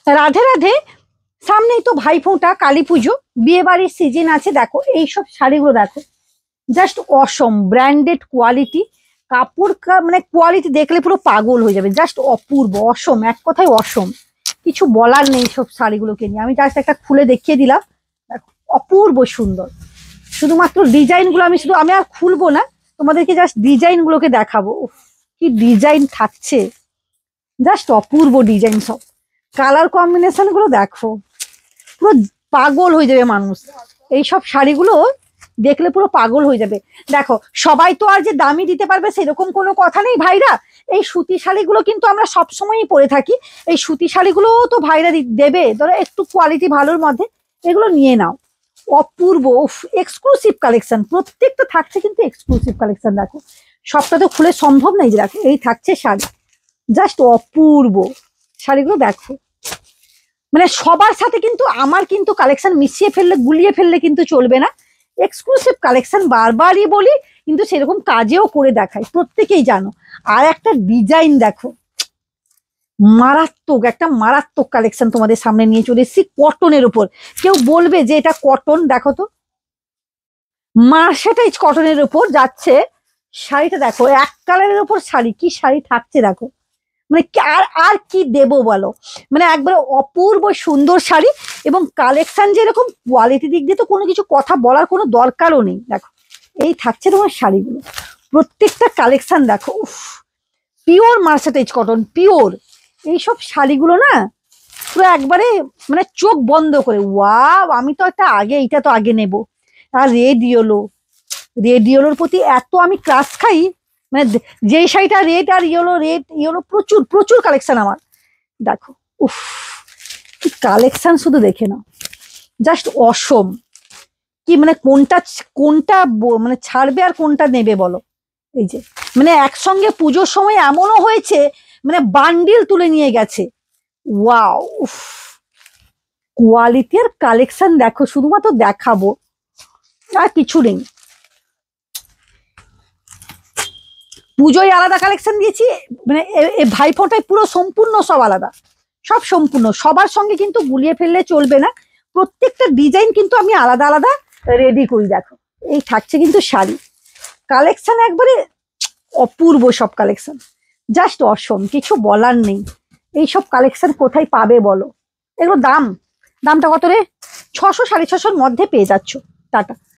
রাধে রাধে। সামনেই তো ভাইফোঁটা, কালী পুজো, বিয়ে বাড়ির সিজন আছে। দেখো এইসব শাড়িগুলো দেখো, জাস্ট অসম ব্র্যান্ডেড কোয়ালিটি। কাপড় মানে কোয়ালিটি দেখলে পুরো পাগল হয়ে যাবে। জাস্ট অপূর্ব, অসম, এক কথায় অসম। কিছু বলার নেই সব শাড়িগুলোকে নিয়ে। আমি জাস্ট একটা খুলে দেখিয়ে দিলাম। দেখো অপূর্ব সুন্দর। শুধুমাত্র ডিজাইন গুলো আমি আর খুলবো না, তোমাদেরকে জাস্ট ডিজাইন গুলোকে দেখাবো। উফ, কি ডিজাইন থাকছে, জাস্ট অপূর্ব ডিজাইন সব। কালার কম্বিনেশন গুলো দেখো, পুরো পাগল হয়ে যাবে মানুষ। এইসব শাড়িগুলো দেখলে পুরো পাগল হয়ে যাবে। দেখো সবাই তো আর যে দামি দিতে পারবে সেরকম কোনো কথা নেই ভাইরা। এই সুতি শাড়িগুলো কিন্তু আমরা সবসময়ই পরে থাকি। এই সুতি শাড়িগুলো তো ভাইরা দেবে, ধরো একটু কোয়ালিটি ভালোর মধ্যে, এগুলো নিয়ে নাও। অপূর্ব এক্সক্লুসিভ কালেকশন, প্রত্যেকটা থাকছে কিন্তু এক্সক্লুসিভ কালেকশন। দেখো সবটা তো খুলে সম্ভব নাই যে, দেখো এই থাকছে শাড়ি, জাস্ট অপূর্ব শাড়িগুলো দেখো। মানে সবার সাথে কিন্তু আমার কিন্তু কালেকশন মিশিয়ে ফেললে, গুলিয়ে ফেললে কিন্তু চলবে না। এক্সক্লুসিভ কালেকশন বারবারই বলি, কিন্তু সেরকম কাজেও করে দেখাই, প্রত্যেকেই জানো। আর একটা ডিজাইন দেখো, মারাত্মক, একটা মারাত্মক কালেকশন তোমাদের সামনে নিয়ে চলে এসেছি কটনের উপর। কেউ বলবে যে এটা কটন, দেখো তো মার্শারাইজ কটনের উপর যাচ্ছে শাড়িটা। দেখো এক কালারের উপর শাড়ি, কি শাড়ি থাকছে দেখো। মানে আর আর কি দেব বলো, মানে একবারে অপূর্ব সুন্দর শাড়ি। এবং কালেকশন যেরকম, কোয়ালিটি দিক দিয়ে তো কোনো কিছু কথা বলার কোনো দরকারও নেই। দেখো এই থাকছে তোমার শাড়িগুলো, প্রত্যেকটা কালেকশন দেখো। উফ, পিওর মার্সারাইজ কটন, পিওর। এইসব শাড়িগুলো না পুরো একবারে মানে চোখ বন্ধ করে ওয়াও, আমি তো একটা আগে, এইটা তো আগে নেব। আর রেড ইয়েলো, রেড ইয়েলোর প্রতি এত আমি ক্রাশ খাই। মানে যেই শাড়িটা রেড আর ইয়েলো, রেড ইয়েলো, প্রচুর প্রচুর কালেকশন আমার। দেখো উফ, কি কালেকশন শুধু দেখে নাও, জাস্ট অসম। কি মানে কোনটা কোনটা মানে ছাড়বে আর কোনটা নেবে বলো। এই যে মানে একসঙ্গে পুজোর সময় এমনও হয়েছে, মানে বান্ডিল তুলে নিয়ে গেছে। ওয়াও উফ, কোয়ালিটি আর কালেকশন দেখো, শুধুমাত্র দেখাবো আর কিছু নেই। পুজোয় আলাদা কালেকশন দিয়েছি, মানে ভাইফোঁটায় পুরো সম্পূর্ণ সব আলাদা, সব সম্পূর্ণ। সবার সঙ্গে কিন্তু গুলিয়ে ফেললে চলবে না, প্রত্যেকটা ডিজাইন কিন্তু আমি আলাদা আলাদা রেডি করি। দেখো এই থাকছে কিন্তু শাড়ি কালেকশন, একবারে অপূর্ব সব কালেকশন, জাস্ট অসম, কিছু বলার নেই। এইসব কালেকশন কোথায় পাবে বলো। এগুলো দামটা কত রে? 600 650 মধ্যে পেয়ে যাচ্ছ। টাটা।